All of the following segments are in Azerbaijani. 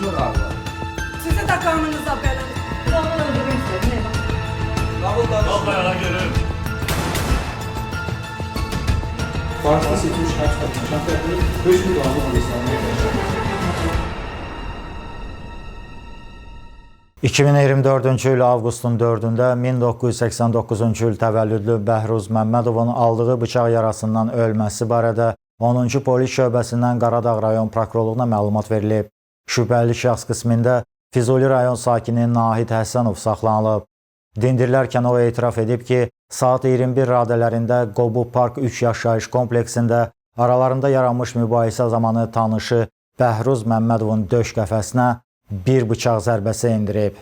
Konuşma galiba. Sizi de kanınıza benim. Babamı öldürmek istedim. Ne bak? Vallahi görürüm. Farklı seçilmiş kaç katına şartları 5 bin dolarla alışlanmaya başladı. 2024-cü il avqustun 4-də 1989-cu il təvəllüdlü Bəhruz Məmmədovun aldığı bıçaq yarasından ölməsi barədə 10-cu polis şöbəsindən Qaradağ rayon prokurorluğuna məlumat verilib. Şübhəli şəxs qismində Füzuli rayon sakini Nahid Həsənov saxlanılıb. Dindirilərkən o etiraf edib ki, saat 21 radələrində Qobu Park 3 yaşayış kompleksində aralarında yaranmış mübahisə zamanı tanışı Bəhruz Məmmədovun döş qəfəsinə bir bıçaq zərbəsi endirib.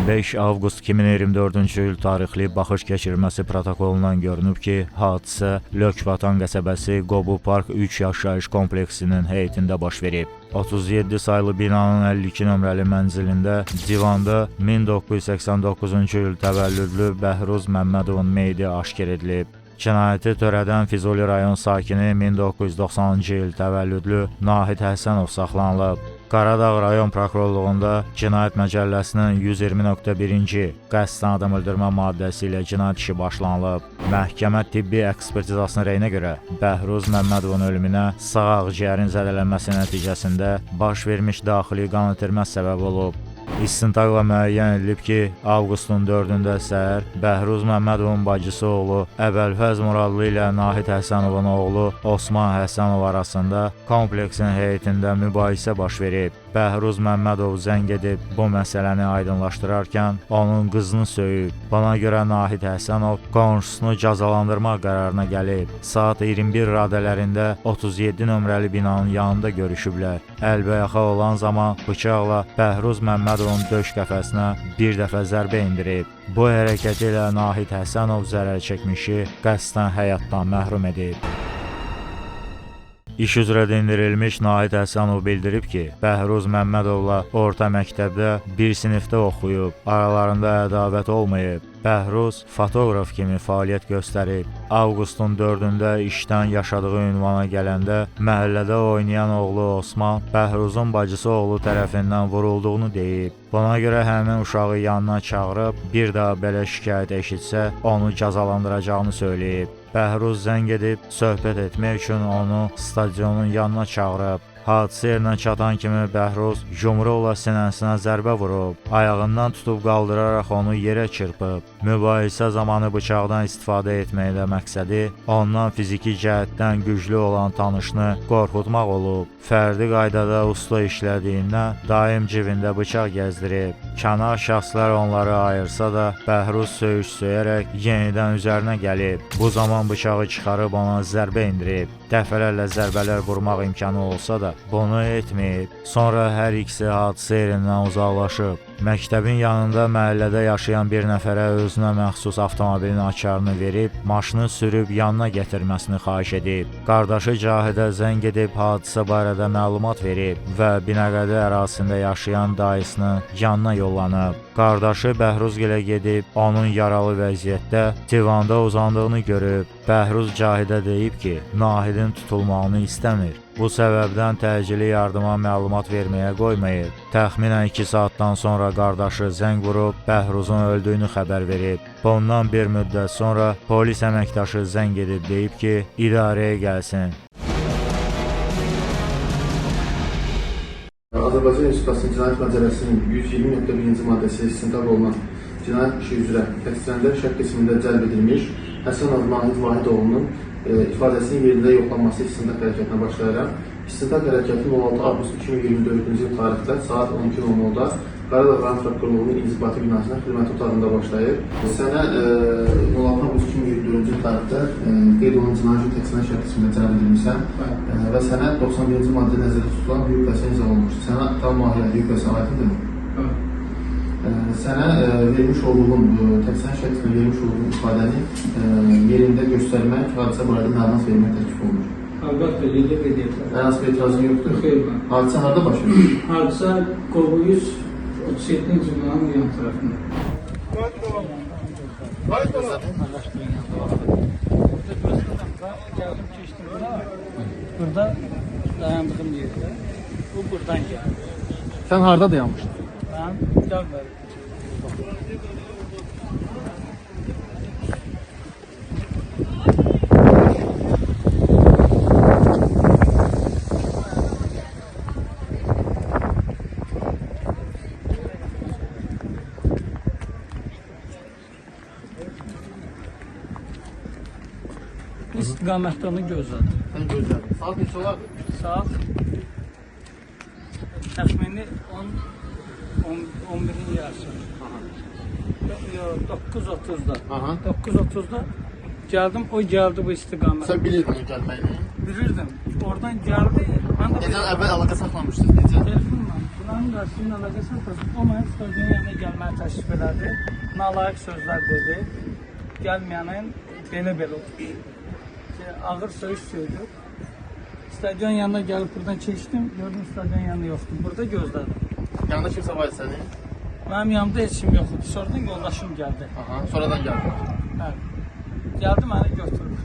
5 avqust 2024-cü il tarixli baxış keçirilməsi protokolundan görünüb ki, hadisə Lökbatan qəsəbəsi Qobu Park 3 yaşayış kompleksinin heyətində baş verib. 37 saylı binanın 52 nömrəli mənzilində divanda 1989-cu il təvəllüdlü Bəhruz Məmmədovun meyidi aşkar edilib. Cinayəti törədən Füzuli rayon sakini 1990-cı il təvəllüdlü Nahid Həsənov saxlanılıb. Qaradağ rayon prokurorluğunda Cinayət Məcəlləsinin 120.1-ci qəsdən adam öldürmə maddəsi ilə cinayət işi başlanılıb. Məhkəmə tibbi ekspertizasının rəyinə görə Bəhruz Məmmədovun ölümünə sağ ağciyərin zədələnməsi nəticəsində baş vermiş daxili qan itirmə səbəb olub. İstintaqla müəyyən edilib ki, avqustun 4-də səhər Bəhruz Məmmədovun bacısı oğlu Əbəlfəz Muradlı ilə Nahid Həsənovun oğlu Osman Həsənov arasında kompleksin heyətində mübahisə baş verib. Bəhruz Məmmədov zəng edib bu məsələni aydınlaşdırarkən onun qızını söyüb. Buna görə Nahid Həsənov qonşusunu cəzalandırmaq qərarına gəlib. Saat 21 radələrində 37 nömrəli binanın yanında görüşüblər. Əlbəyaxa olan zaman bıçaqla Bəhruz Məmmədovun döş qəfəsinə bir dəfə zərbə indirib. Bu hərəkəti ilə Nahid Həsənov zərər çəkmişi qəsdən həyatdan məhrum edib. İş üzrə dindirilmiş Nahid Həsənov bildirib ki, Bəhruz Məmmədovla orta məktəbdə bir sinifdə oxuyub, aralarında ədavət olmayıb. Bəhruz fotoqraf kimi fəaliyyət göstərib. Avqustun 4-də işdən yaşadığı ünvana gələndə məhəllədə oynayan oğlu Osman Bəhruzun bacısı oğlu tərəfindən vurulduğunu deyib. Buna görə həmin uşağı yanına çağırıb, bir daha belə şikayət eşitsə, onu cəzalandıracağını söyləyib. Bəhruz zəng edib söhbət etmək üçün onu stadionun yanına çağırıb. Hadisə yerinə çatan kimi Bəhruz yumruqla sinəsinə zərbə vurub, ayağından tutub qaldıraraq onu yerə çırpıb. Mübahisə zamanı bıçaqdan istifadə etməklə məqsədi ondan fiziki cəhətdən güclü olan tanışını qorxutmaq olub. Fərdi qaydada usta işlədiyindən daim cibində bıçaq gəzdirib. Kənar şəxslər onları ayırsa da Bəhruz söyüş söyərək yenidən üzərinə gəlib. Bu zaman bıçağı çıxarıb ona zərbə indirib. Dəfələrlə zərbələr vurmaq imkanı olsa da bunu etməyib. Sonra hər ikisi hadisə yerindən uzaqlaşıb. Məktəbin yanında məhəllədə yaşayan bir nəfərə özünə məxsus avtomobilin açarını verib, maşını sürüb yanına gətirməsini xahiş edib. Qardaşı Cahidə zəng edib hadisə barədə məlumat verib və Binəqədi ərazisində yaşayan dayısının yanına yollanıb. Qardaşı Bəhruzgilə gedib, onun yaralı vəziyyətdə divanda uzandığını görüb. Bəhruz Cahidə deyib ki, Nahidin tutulmağını istəmir. Bu səbəbdən təcili yardıma məlumat verməyə qoymayıb. Təxminən 2 saatdan sonra qardaşı zəng vurub Bəhruzun öldüyünü xəbər verib. Bundan bir müddət sonra polis əməkdaşı zəng edib deyib ki, idarəyə gəlsin. Azərbaycan Respublikasının Cinayət Məcəlləsinin 120.1-ci maddəsi istintaq olunan cinayət işi üzrə təqsirləndirilən şəxs qismində cəlb edilmiş Həsənov Nahid Vahidoğlunun ifadəsinin yerində yoxlanması istintaq hərəkətinə başlayaraq, istintaq hərəkətinin 16 avqust 2024-cü il tarixdə saat 12:00-da Qaradağ rayon prokurorluğunun inzibati binasına xidməti otağında başlayıb. Sənə 16 avqust 2024-cü il tarixdə qeyd olunan cinayət işi təqsirləndirilən şəxs qismində cəlb edilmişsən və sənə 91-ci maddə nəzərdə tutulan hüquq vəsə imzalanmışdır. Sənə tam mahiyyətli hüquq vəsə aiddir. Sənə vermiş olduğun, təqsirləndirilən şəxs qismində vermiş olduğun ifadəni yerində göstərmək, hadisə barədə məlumat vermək təklif olunur. Əlbəttə, yerdə qeyd edirəm. Hər hansı bir etirazın yoxdur? Xeyr, hadisə harada baş verir? Hadisə Qobu 137-ci binanın yan tərəfində. Burada dayandığım yerdə. Bu buradan gəldi. Sən harda dayanmışdın? Mən gəlmədim. İstiqamətdə onu gözlədim. Sən gözlədin. Saat neçə olardı? Saat təxmini 11-in yarısı. Yox, 9:30-da. Aha. 9:30-da gəldim, o gəldi bu istiqamətə. Sən bilirdin o gəlməyini. Bilirdim. Oradan gəldi. Mən də Necə əvvəl əlaqə saxlamışdınız, necə? telefonla bunların qarşısında əlaqə saxladım. O mənə stadion yanına gəlməyi təklif elədi. Nalayiq sözlər dedi. Gəlməyənin belə oldu. Ağır söyüş söylüyor. Stadion yanına gəlib buradan keçdim. Gördüm stadion yanı yoxdur. Burada gözlədim. Yanında kimsə var idi sənin? Mənim yanımda heç kim yox idi. Sonradan yoldaşım gəldi. Aha, sonradan gəldi. Bəli. Gəldi məni götürdü.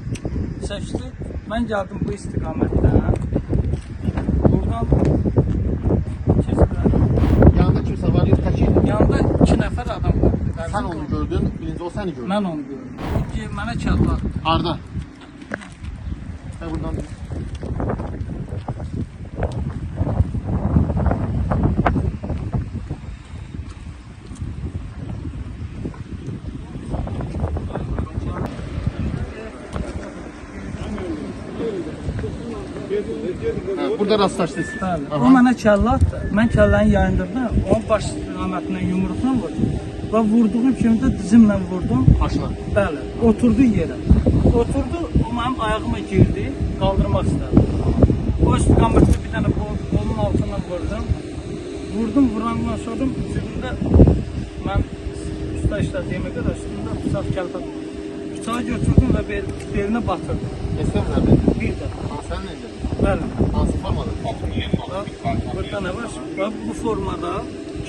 Seçdi. Mən gəldim bu istiqamətdən. Buradan keçdim. Yanında kimsə var, yox tək idi. Yanında 2 nəfər adam var. Sən onu gördün, birinci o səni gördü. Mən onu gördüm. İkinci mənə çaldı. Harda? Sən buradan. Burada rastlaşdınız. Bəli. Aha. O mənə kəllə atdı. Mən kəlləni yayındırdım. Onun baş istiqamətindən yumruqla vurdum. Və vurduğum kimi də dizimlə vurdum. Başına. Bəli. Oturdu yerə. Oturdu, o mənim ayağıma girdi. Qaldırmaq istədi. O istiqamətdə bir dənə qolun altından vurdum. Vurdum, vurandan sonra üstündə mən usta işlədiyimə görə üstündə bıçaq kəlpət. Bıçağı götürdüm və belinə batırdım. Esnaf nerede? Bir də. Sen neydi? Bəli. Hansı formada? Burada ne var? Bak bu formada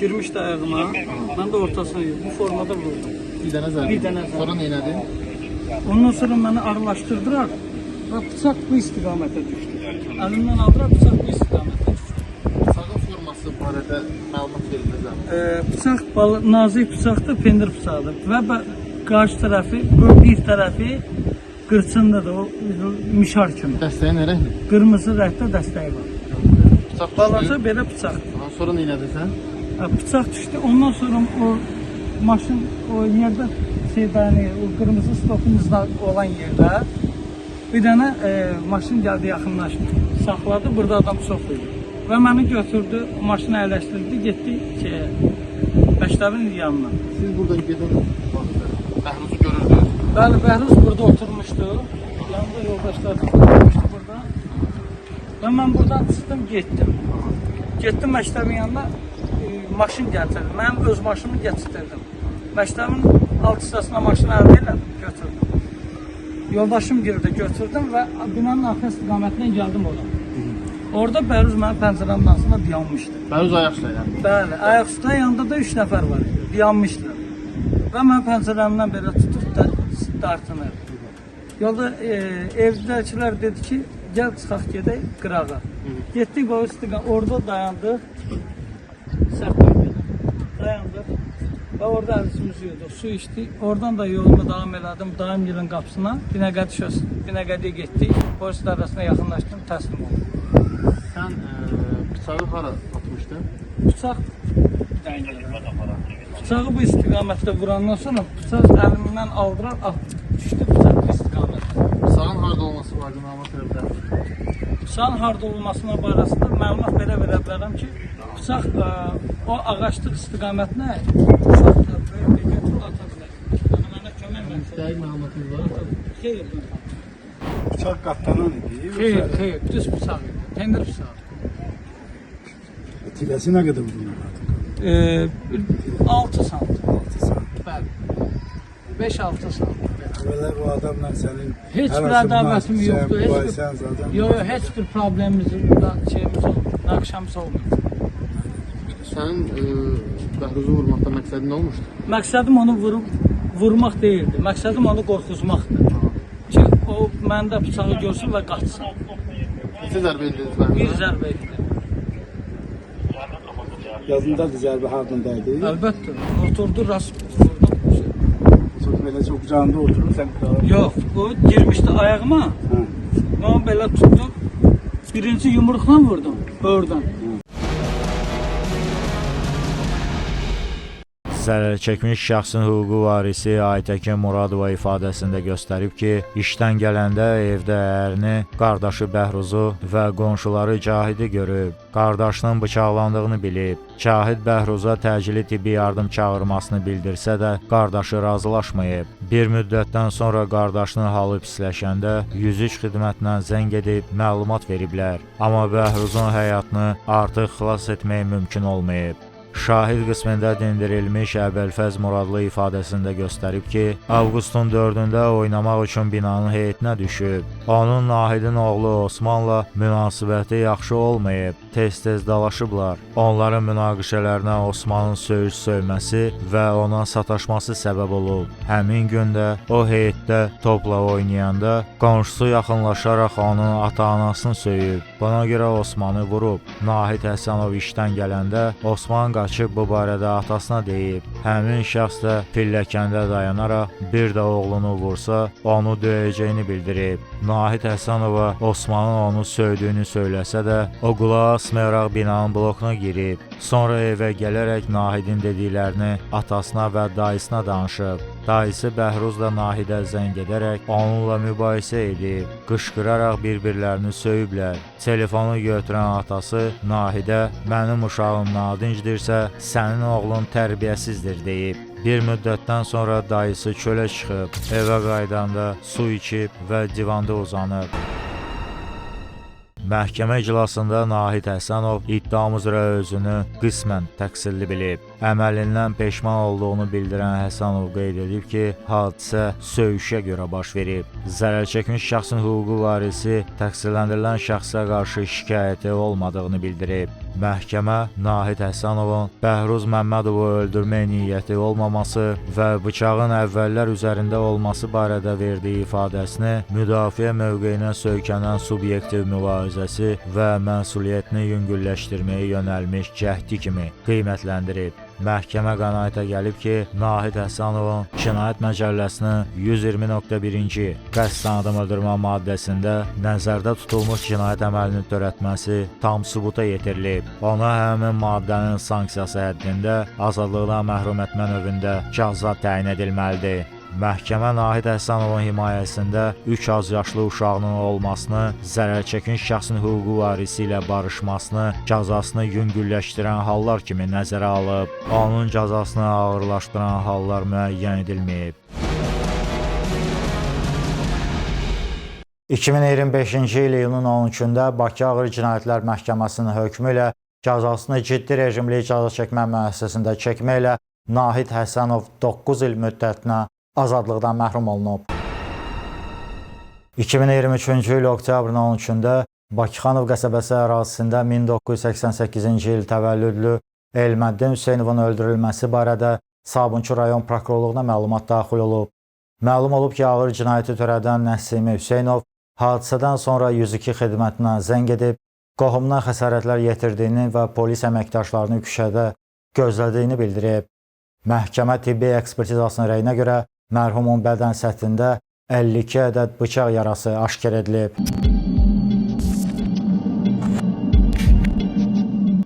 girmişdi ayağıma. Ben de ortasına girdim. Bu formada vurdum. Bir dənə zərbi. Bir dənə zərbi. Sonra neynədi? Ondan sonra beni ağırlaştırdılar. Ve bıçak bu istikamete düştü. Elimden aldılar, bıçak bu istikamete düştü. Bıçağın forması barədə məlumat verildi. Bıçak nazik bıçaktı, pendir bıçağıdır. Ve karşı tarafı, bir tarafı qırçında da o mişar kimi. Dəstəyə nə rəhli? Qırmızı rəngdə dəstəyi var. Bıçaq Balaca düşdü. belə bıçaq. Sonra neynədin sən? Bıçaq düşdü. Ondan sonra o maşın o yerdə dayanıyor, o qırmızı stopumuzda olan yerdə bir dənə maşın gəldi, yaxınlaşdı. Saxladı, burada adam çox idi. Və məni götürdü, maşını əyləşdirdi, getdi məktəbin yanına. Siz buradan gedin, Bəhruz'u görürdünüz. Bəli, Bəhruz burada oturmuşdu. Yanında yoldaşlar oturmuşdu burada. Və mən buradan çıxdım, getdim. Getdim məktəbin yanına, maşın gətirdim. Mənim öz maşınımı gətirdim. Məktəbin alt hissəsinə maşını əldə elədim, götürdüm. Yoldaşım girdi, götürdüm və binanın arxa istiqamətindən gəldim ora. Orada Bəhruz mənim pəncərəmin altında dayanmışdı. Bəhruz ayaq üstə. Bəli, ayaq üstə yanında da 3 nəfər var idi, dayanmışdı. Və mən pəncərəmdən belə tutub da dartınır. Yolda evdəkilər dedi ki, gəl çıxaq gedək qırağa. Getdik o istiqamət, orada dayandıq. Dayandıq. Və orada əlisimizi yuduk, su içdik. Oradan da yoluma davam elədim, daim yılın qapısına. Binəqədiyə getdik. Polis idarəsinə yaxınlaşdım, təslim oldum. Sən bıçağı hara atmışdın? Bıçaq bıçağı bu istiqamətdə vurandan sonra bıçaq əlimdən aldırar, düşdü bıçaq bu istiqamətdə. Bıçağın harada olması var, məlumat verə bilərəm. Bıçağın harada olmasına barəsində məlumat verə bilərəm ki, bıçaq o ağaçlıq istiqamətinə bıçaq böyle götürüb ata bilər. Mənə kömək məqsədi. Dəqiq məlumatınız var. Xeyr, Bıçak katlanan idi. xeyr, düz bıçaq idi, pendir bıçağı. Tilesi ne kadar bunun? 6 santim. Bəli. 5-6 santim. Evvela bu adamla senin Heç bir arası ədalətim münasibət, yoxdur. mübahisəniz zaten. Yox, heç bir problemimiz yoxdur. Şeyimiz olmur. Nakşamız olmur. Sənin Bəhruz'u vurmaqda məqsədin nə olmuşdu? Məqsədim onu vurmaq deyildi. Məqsədim onu qorxuzmaqdır. Ki o məndə bıçağı görsün və qaçsın. Neçə zərbə yediniz Bir Bəhruz'a? zərbə etdi. Yazındadır zərbə hardan dəydi. Əlbəttə, oturdu rast vurdum. Çok belə çok canlı oturur sen kral. Yox, bu girmişdi ayağıma. Ha. Ben belə tuttum. Birinci yumruqla vurdum, oradan. Zərər çəkmiş şəxsin hüquqi varisi Aytəkin Muradova ifadəsində göstərib ki, işdən gələndə evdə ərini, qardaşı Bəhruzu və qonşuları Cahidi görüb. Qardaşının bıçaqlandığını bilib. Cahid Bəhruza təcili tibbi yardım çağırmasını bildirsə də, qardaşı razılaşmayıb. Bir müddətdən sonra qardaşının halı pisləşəndə 103 xidmətinə zəng edib məlumat veriblər. Amma Bəhruzun həyatını artıq xilas etmək mümkün olmayıb. Şahid qismində dindirilmiş Əbəlfəz Muradlı ifadəsində göstərib ki, avqustun 4-də oynamaq üçün binanın heyətinə düşüb. Onun Nahidin oğlu Osmanla münasibəti yaxşı olmayıb, tez-tez dalaşıblar. Onların münaqişələrinə Osmanın söyüş söyməsi və ona sataşması səbəb olub. Həmin gündə o heyətdə topla oynayanda qonşusu yaxınlaşaraq onun ata-anasını söyüb. Buna görə Osmanı vurub. Nahid Həsənov işdən gələndə Osman qaçıb bu barədə atasına deyib. Həmin şəxs də pilləkəndə dayanaraq bir də oğlunu vursa, onu döyəcəyini bildirib. Nahid Həsənova Osmanın onu söydüyünü söyləsə də, o qulaq asmayaraq binanın blokuna girib. Sonra evə gələrək Nahidin dediklərini atasına və dayısına danışıb. Dayısı Bəhruz da Nahidə zəng edərək onunla mübahisə edib, qışqıraraq bir-birlərini söyüblər. Telefonu götürən atası Nahidə mənim uşağım nadincdirsə, sənin oğlun tərbiyəsizdir deyib. Bir müddətdən sonra dayısı çölə çıxıb, evə qaydanda su içib və divanda uzanıb. Məhkəmə iclasında Nahid Həsənov iddiamız üzrə özünü qismən təqsirli bilib. Əməlindən peşman olduğunu bildirən Həsənov qeyd edib ki, hadisə söyüşə görə baş verib. Zərər çəkmiş şəxsin hüquqi varisi təqsirləndirilən şəxsə qarşı şikayəti olmadığını bildirib. Məhkəmə Nahid Həsənovun Bəhruz Məmmədovu öldürmək niyyəti olmaması və bıçağın əvvəllər üzərində olması barədə verdiyi ifadəsini müdafiə mövqeyinə söykənən subyektiv mübarizəsi və məsuliyyətini yüngülləşdirməyə yönəlmiş cəhdi kimi qiymətləndirib. Məhkəmə qənaətə gəlib ki, Nahid Həsənovun Cinayət Məcəlləsinin 120.1-ci qəsdən adam öldürmə maddəsində nəzərdə tutulmuş cinayət əməlini törətməsi tam sübuta yetirilib. Ona həmin maddənin sanksiyası həddində azadlıqdan məhrum etmə növündə cəza təyin edilməlidir. Məhkəmə Nahid Həsənovun himayəsində 3 azyaşlı uşağının olmasını, zərər çəkmiş şəxsin hüquqi varisi ilə barışmasını, cəzasını yüngülləşdirən hallar kimi nəzərə alıb, onun cəzasını ağırlaşdıran hallar müəyyən edilməyib. 2025-ci il iyunun 13-də Bakı Ağır Cinayətlər Məhkəməsinin hökmü ilə cəzasını ciddi rejimli cəza çəkmə müəssisəsində çəkməklə Nahid Həsənov 9 il müddətinə azadlıqdan məhrum olunub. 2023-cü il oktyabrın 13-də Bakıxanov qəsəbəsi ərazisində 1988-ci il təvəllüdlü Elməddin Hüseynovun öldürülməsi barədə Sabunçu rayon prokurorluğuna məlumat daxil olub. Məlum olub ki, ağır cinayəti törədən Nəsimi Hüseynov hadisədən sonra 102 xidmətinə zəng edib, qohumuna xəsarətlər yetirdiyini və polis əməkdaşlarını küçədə gözlədiyini bildirib. Məhkəmə tibbi ekspertizasının rəyinə görə mərhumun bədən səthində 52 ədəd bıçaq yarası aşkar edilib.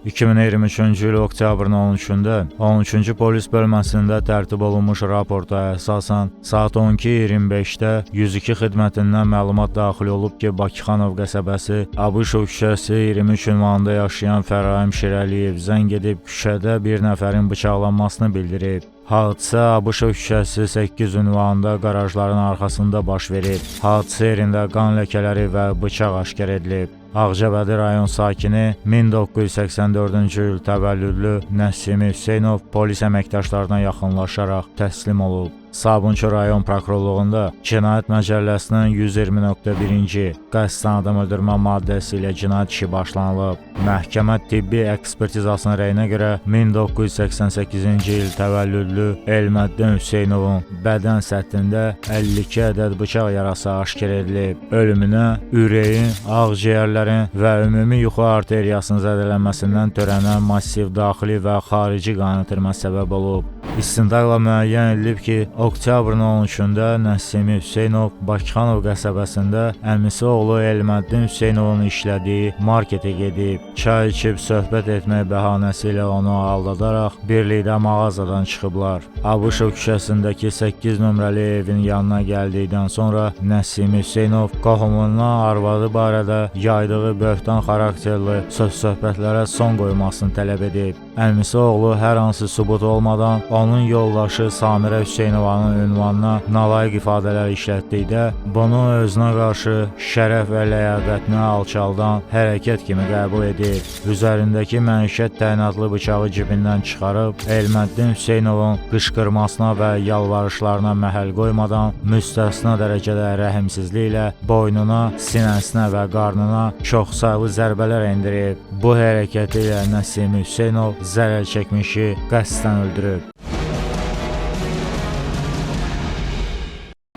2023-cü il oktyabrın 13-də 13-cü polis bölməsində tərtib olunmuş raporta əsasən saat 12:25-də 102 xidmətindən məlumat daxil olub ki, Bakıxanov qəsəbəsi Abışov küçəsi 23 ünvanında yaşayan Fərahim Şirəliyev zəng edib küçədə bir nəfərin bıçaqlanmasını bildirib. Hadisə Abışov küçəsi 8 ünvanında qarajların arxasında baş verib. Hadisə yerində qan ləkələri və bıçaq aşkar edilib. Ağcabədi rayon sakini 1984-cü il təvəllüdlü Nəsimi Hüseynov polis əməkdaşlarına yaxınlaşaraq təslim olub. Sabunçu rayon prokurorluğunda Cinayət Məcəlləsinin 120.1-ci qəsdən adam öldürmə maddəsi ilə cinayət işi başlanılıb. Məhkəmə tibbi ekspertizasının rəyinə görə 1988-ci il təvəllüdlü Elməddin Hüseynovun bədən səthində 52 ədəd bıçaq yarası aşkar edilib. Ölümünə ürəyin, ağciyərlərin və ümumi yuxu arteriyasının zədələnməsindən törənən massiv daxili və xarici qan itirmə səbəb olub. İstintaqla müəyyən edilib ki, oktyabrın 13-də Nəsimi Hüseynov Bakıxanov qəsəbəsində əmisi oğlu Elməddin Hüseynovun işlədiyi marketə gedib. Çay içib söhbət etmək bəhanəsi ilə onu aldadaraq birlikdə mağazadan çıxıblar. Abışov küçəsindəki 8 nömrəli evin yanına gəldikdən sonra Nəsimi Hüseynov qohumundan arvadı barədə yaydığı böhtan xarakterli söz-söhbətlərə son qoymasını tələb edib. Əmisi oğlu hər hansı sübut olmadan onun yoldaşı Samirə Hüseynovanın ünvanına nalayiq ifadələr işlətdikdə bunu özünə qarşı şərəf və ləyaqətini alçaldan hərəkət kimi qəbul edib. Üzərindəki məişət təyinatlı bıçağı cibindən çıxarıb Elməddin Hüseynovun qışqırmasına və yalvarışlarına məhəl qoymadan müstəsna dərəcədə rəhimsizliklə boynuna, sinəsinə və qarnına çoxsaylı zərbələr endirib. Bu hərəkəti ilə Nəsimi Hüseynov zərər çəkmişi qəsdən öldürüb.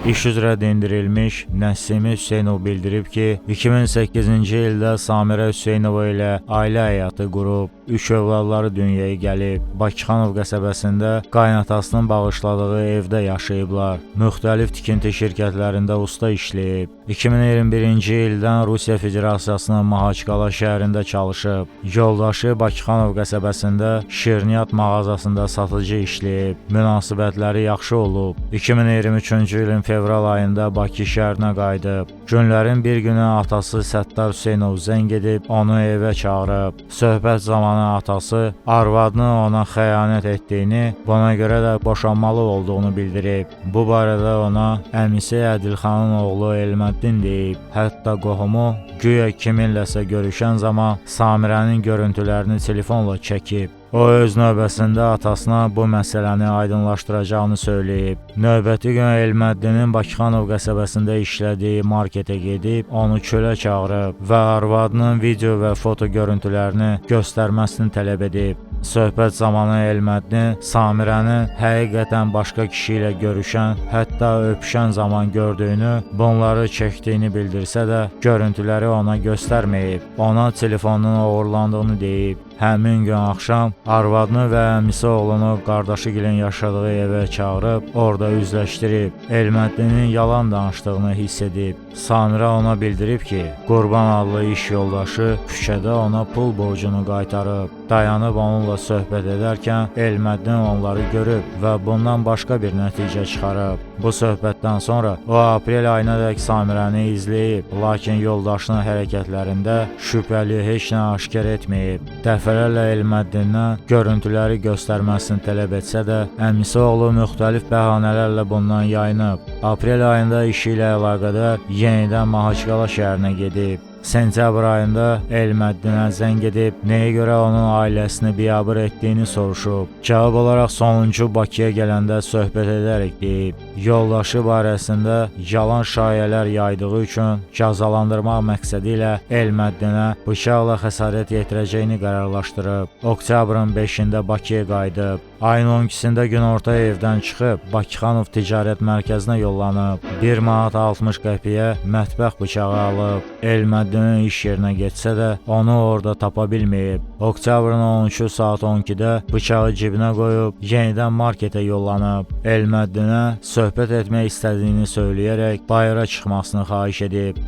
İş üzrə dindirilmiş Nəsimi Hüseynov bildirib ki, 2008-ci ildə Samirə Hüseynova ilə ailə həyatı qurub, 3 övladları dünyaya gəlib. Bakıxanov qəsəbəsində qaynatasının bağışladığı evdə yaşayıblar. Müxtəlif tikinti şirkətlərində usta işləyib. 2021-ci ildən Rusiya Federasiyasının Mahaçqala şəhərində çalışıb. Yoldaşı Bakıxanov qəsəbəsində şirniyyat mağazasında satıcı işləyib. Münasibətləri yaxşı olub. 2023-cü ilin fevral ayında Bakı şəhərinə qayıdıb. Günlərin bir günü atası Səttar Hüseynov zəng edib onu evə çağırıb. Söhbət zamanı atası arvadını ona xəyanət etdiyini, buna görə də boşanmalı olduğunu bildirib. Bu barədə ona əmisi Ədilxanın oğlu Elməddin deyib. Hətta qohumu güya kiminləsə görüşən zaman Samirənin görüntülərini telefonla çəkib. O öz növbəsində atasına bu məsələni aydınlaşdıracağını söyləyib. Növbəti gün Elməddinin Bakıxanov qəsəbəsində işlədiyi marketə gedib, onu çölə çağırıb və arvadının video və foto görüntülərini göstərməsini tələb edib. Söhbət zamanı Elməddin Samirəni həqiqətən başqa kişi ilə görüşən, hətta öpüşən zaman gördüyünü, bunları çəkdiyini bildirsə də, görüntüləri ona göstərməyib. Ona telefonunun oğurlandığını deyib. Həmin gün axşam arvadını və əmisi oğlunu qardaşıgilin yaşadığı evə çağırıb, orada üzləşdirib. Elməddinin yalan danışdığını hiss edib. Samirə ona bildirib ki, Qurban adlı iş yoldaşı küçədə ona pul borcunu qaytarıb. Dayanıb onunla söhbət edərkən Elməddin onları görüb və bundan başqa bir nəticə çıxarıb. Bu söhbətdən sonra o aprel ayınadək Samirəni izləyib, lakin yoldaşının hərəkətlərində şübhəli heç nə aşkar etməyib. Dəfələrlə Elməddindən görüntüləri göstərməsini tələb etsə də, əmisi oğlu müxtəlif bəhanələrlə bundan yayınıb. Aprel ayında işi ilə əlaqədar yenidən Mahaçqala şəhərinə gedib. Sentyabr ayında Elməddinə zəng edib, nəyə görə onun ailəsini biabır etdiyini soruşub. Cavab olaraq sonuncu Bakıya gələndə söhbət edərək deyib. Yoldaşı barəsində yalan şayələr yaydığı üçün cəzalandırmaq məqsədi ilə Elməddinə bıçaqla xəsarət yetirəcəyini qərarlaşdırıb. Oktyabrın 5-də Bakıya qayıdıb. Ayın 12-sində günorta evdən çıxıb Bakıxanov ticarət mərkəzinə yollanıb. 1 manat 60 qəpiyə mətbəx bıçağı alıb. Elməddinin iş yerinə getsə də onu orada tapa bilməyib. Oktyabrın 13-ü saat 12-də bıçağı cibinə qoyub yenidən marketə yollanıb. Elməddinə söhbət etmək istədiyini söyləyərək bayıra çıxmasını xahiş edib.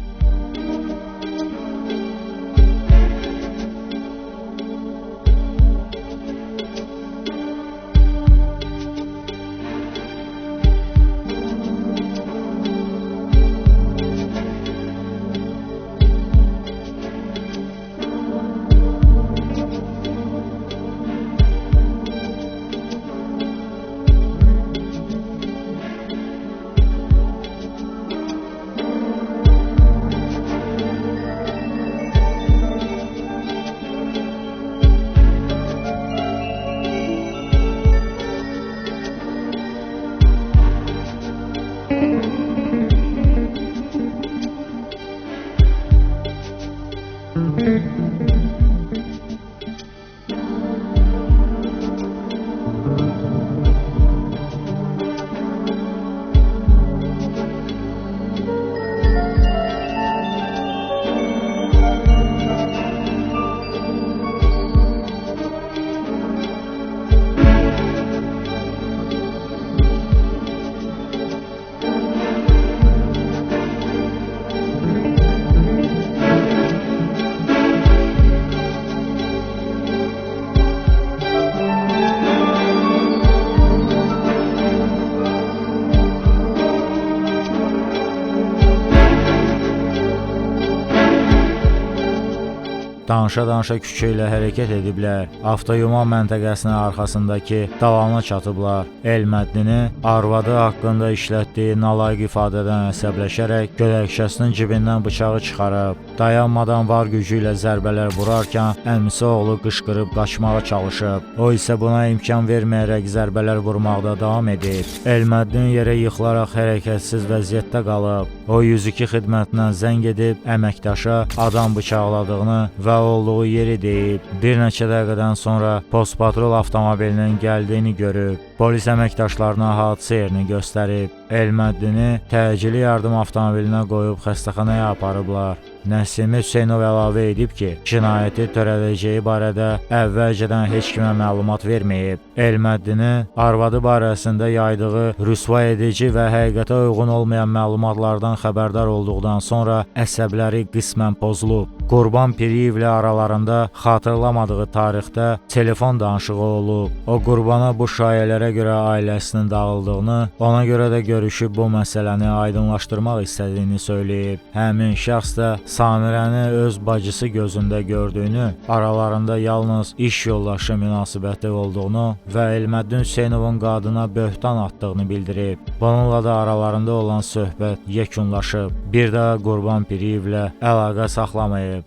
danışa-danışa küçə ilə hərəkət ediblər. Avtoyuma məntəqəsinin arxasındakı davana çatıblar. Elməddini arvadı haqqında işlətdiyi nalayiq ifadədən əsəbləşərək gödəkçəsinin cibindən bıçağı çıxarıb, dayanmadan var gücü ilə zərbələr vurarkən əmisi oğlu qışqırıb qaçmağa çalışıb. O isə buna imkan verməyərək zərbələr vurmaqda davam edib. Elməddin yerə yıxılaraq hərəkətsiz vəziyyətdə qalıb. O 102 xidmətindən zəng edib əməkdaşa adam bıçaqladığını və olduğu yeri deyib. Bir neçə dəqiqədən sonra postpatrol avtomobilinin gəldiyini görüb. Polis əməkdaşlarına hadisə yerini göstərib. Elməddini təcili yardım avtomobilinə qoyub xəstəxanaya aparıblar. Nəsimi Hüseynov əlavə edib ki, cinayəti törədəcəyi barədə əvvəlcədən heç kimə məlumat verməyib. Elməddini arvadı barəsində yaydığı rüsva edici və həqiqətə uyğun olmayan məlumatlardan xəbərdar olduqdan sonra əsəbləri qismən pozulub. Qurban Piriyevlə aralarında xatırlamadığı tarixdə telefon danışığı olub. O Qurbana bu şayələrə görə ailəsinin dağıldığını, ona görə də görüşüb bu məsələni aydınlaşdırmaq istədiyini söyləyib. Həmin şəxs də Samirəni öz bacısı gözündə gördüyünü, aralarında yalnız iş yoldaşı münasibəti olduğunu və Elməddin Hüseynovun qadına böhtan atdığını bildirib. Bununla da aralarında olan söhbət yekunlaşıb. Bir daha Qurban Piriyevlə əlaqə saxlamayıb.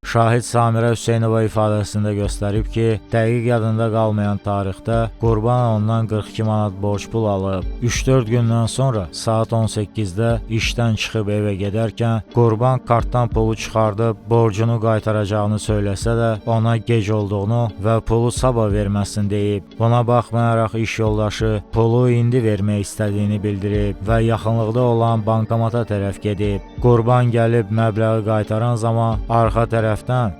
Şahid Samirə Hüseynova ifadəsində göstərib ki, dəqiq yadında qalmayan tarixdə Qurban ondan 42 manat borc pul alıb. 3-4 gündən sonra saat 18-də işdən çıxıb evə gedərkən Qurban kartdan pulu çıxardıb borcunu qaytaracağını söyləsə də ona gec olduğunu və pulu sabah verməsini deyib. Buna baxmayaraq iş yoldaşı pulu indi vermək istədiyini bildirib və yaxınlıqda olan bankomata tərəf gedib. Qurban gəlib məbləği qaytaran zaman arxa tərəfdən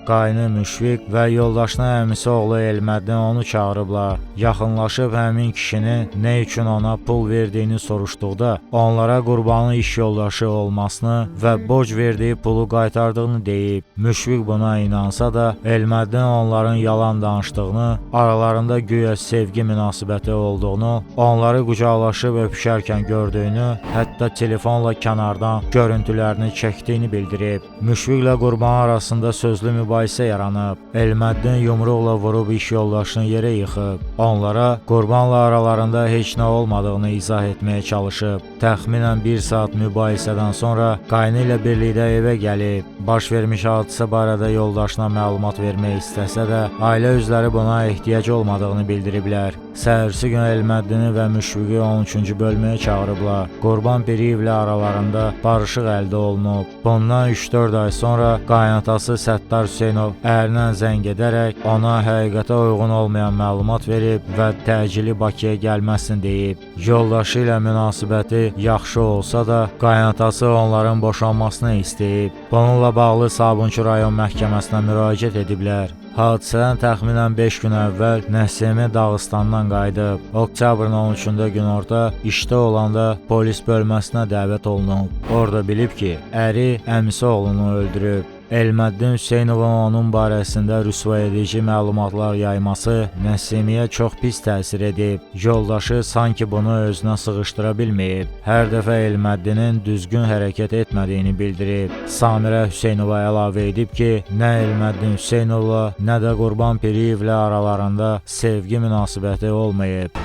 qaynı Müşfiq və yoldaşının əmisi oğlu Elməddin onu çağırıblar. Yaxınlaşıb həmin kişinin nə üçün ona pul verdiyini soruşduqda onlara Qurbanın iş yoldaşı olmasını və borc verdiyi pulu qaytardığını deyib. Müşfiq buna inansa da Elməddin onların yalan danışdığını, aralarında güya sevgi münasibəti olduğunu, onları qucaqlaşıb öpüşərkən gördüyünü, hətta telefonla kənardan görüntülərini çəkdiyini bildirib. Müşfiqlə Qurban arasında sözlü mübahisə yaranıb. Elməddin yumruqla vurub iş yoldaşını yerə yıxıb. Onlara Qurbanla aralarında heç nə olmadığını izah etməyə çalışıb. Təxminən 1 saat mübahisədən sonra qaynı ilə birlikdə evə gəlib. Baş vermiş hadisə barədə yoldaşına məlumat vermək istəsə də, ailə üzvləri buna ehtiyac olmadığını bildiriblər. Səhərsi gün Elməddini və Müşfiqi 13-cü bölməyə çağırıblar. Qurban Piriyevlə aralarında barışıq əldə olunub. Bundan 3-4 ay sonra qaynatası Səttar Hüseynov ərinə zəng edərək ona həqiqətə uyğun olmayan məlumat verib və təcili Bakıya gəlməsini deyib. Yoldaşı ilə münasibəti yaxşı olsa da, qaynatası onların boşanmasını istəyib. Bununla bağlı Sabunçu rayon məhkəməsinə müraciət ediblər. Hadisədən təxminən 5 gün əvvəl Nəsimi Dağıstandan qayıdıb. Oktyabrın 13-də günorta işdə olanda polis bölməsinə dəvət olunub. Orada bilib ki, əri əmisi oğlunu öldürüb. Elməddin Hüseynovun onun barəsində rüsva edici məlumatlar yayması Nəsimiyə çox pis təsir edib. Yoldaşı sanki bunu özünə sığışdıra bilməyib. Hər dəfə Elməddinin düzgün hərəkət etmədiyini bildirib. Samirə Hüseynova əlavə edib ki, nə Elməddin Hüseynovla, nə də Qurban Piriyevlə aralarında sevgi münasibəti olmayıb.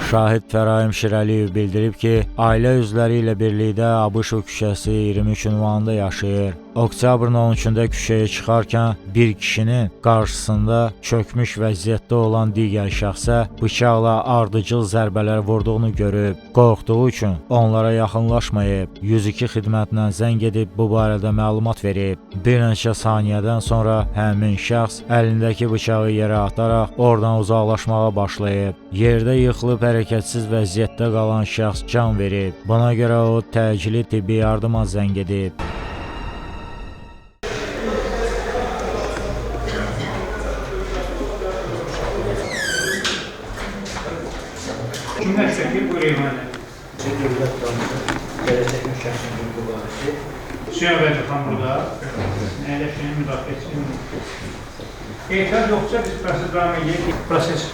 Şahid Fəraim Şirəliyev bildirib ki, ailə üzvləri ilə birlikdə Abışov küçəsi 23 ünvanında yaşayır. Oktyabrın 13-də küçəyə çıxarkən bir kişinin qarşısında çökmüş vəziyyətdə olan digər şəxsə bıçaqla ardıcıl zərbələr vurduğunu görüb. Qorxduğu üçün onlara yaxınlaşmayıb. 102 xidmətinə zəng edib bu barədə məlumat verib. Bir neçə saniyədən sonra həmin şəxs əlindəki bıçağı yerə ataraq oradan uzaqlaşmağa başlayıb. Yerdə yıxılıb hərəkətsiz vəziyyətdə qalan şəxs can verib. Buna görə o təcili tibbi yardıma zəng edib. Kimlər çəkir bu reymanı? Hüseyin Vəzifan burada. Əyləşinin müdafiəsinin. Etiraz yoxsa biz proses davam edirik. Proses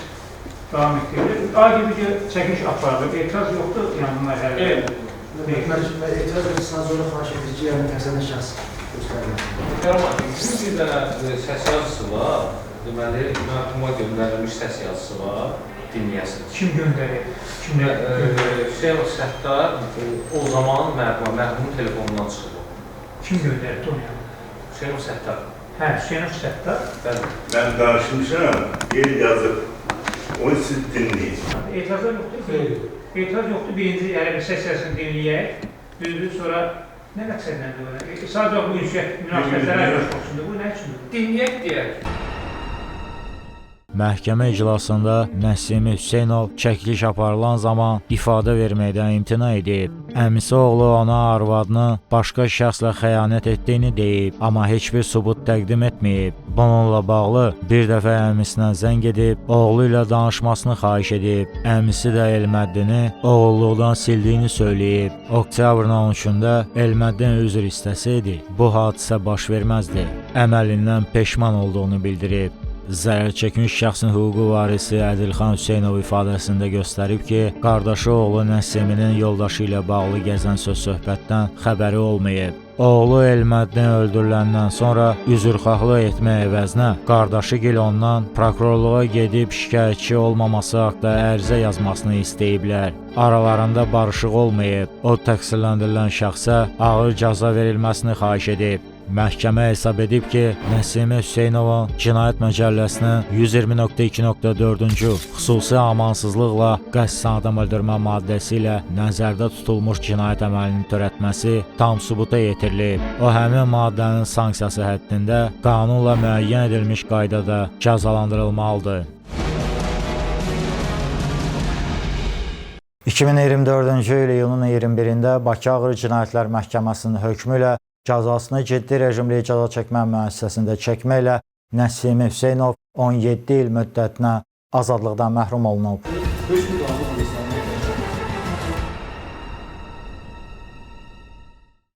davam etdirilir. Adi bir çəkiş aparılır. Etiraz yoxdur yanına hər. Məhkəmə etiraz edilsin, sonra xahiş edir ki, yəni təqsirlənən şəxs göstərilir. Bizim bir dənə səs yazısı var. Deməli, məhkəmə göndərilmiş səs yazısı var. Dinləyəsiniz. Kim göndərir? Hüseyn Səttar o zaman mərhumun telefonundan çıxıb. Kim göndərir onu? Hüseyn Səttar. Hə, Hüseyn Səttar. Bəli. Ben danışmışam, yer yazıp onu siz dinleyin. Etirazlar yoxdur. Etiraz yoxdur. Birinci yəni bir səs yazısını dinləyək. Düzdür, sonra nə məqsədləndir? Sadəcə bu ünsiyyət münasibətlərə yox olsun. Bu nə üçündür? Dinləyək deyək. Məhkəmə iclasında Nəsimi Hüseynov çəkiliş aparılan zaman ifadə verməkdən imtina edib. Əmisi oğlu ona arvadını başqa şəxslə xəyanət etdiyini deyib, amma heç bir sübut təqdim etməyib. Bununla bağlı bir dəfə əmisinə zəng edib, oğlu ilə danışmasını xahiş edib. Əmisi də Elməddini oğulluqdan sildiyini söyləyib. Oktyabrın 13-də Elməddin üzr istəsəydi, bu hadisə baş verməzdi. Əməlindən peşman olduğunu bildirib. Zərər çəkmiş şəxsin hüquqi varisi Ədilxan Hüseynov ifadəsində göstərib ki, qardaşı oğlu Nəsiminin yoldaşı ilə bağlı gəzən söz-söhbətdən xəbəri olmayıb. Oğlu Elməddin öldürüləndən sonra üzrxahlıq etmək əvəzinə qardaşı Gil ondan prokurorluğa gedib şikayətçi olmaması haqqında ərizə yazmasını istəyiblər. Aralarında barışıq olmayıb. O təqsirləndirilən şəxsə ağır cəza verilməsini xahiş edib. Məhkəmə hesab edib ki, Nəsimi Hüseynovun Cinayət Məcəlləsinin 120.2.4-cü xüsusi amansızlıqla qəsdən adam öldürmə maddəsi ilə nəzərdə tutulmuş cinayət əməlinin törətməsi tam sübuta yetirilib. O həmin maddənin sanksiyası həddində qanunla müəyyən edilmiş qaydada cəzalandırılmalıdır. 2024-cü il iyunun 21-də Bakı Ağır Cinayətlər Məhkəməsinin hökmü ilə cəzasını ciddi rejimli cəza çəkmə müəssisəsində çəkməklə Nəsimi Hüseynov 17 il müddətinə azadlıqdan məhrum olunub.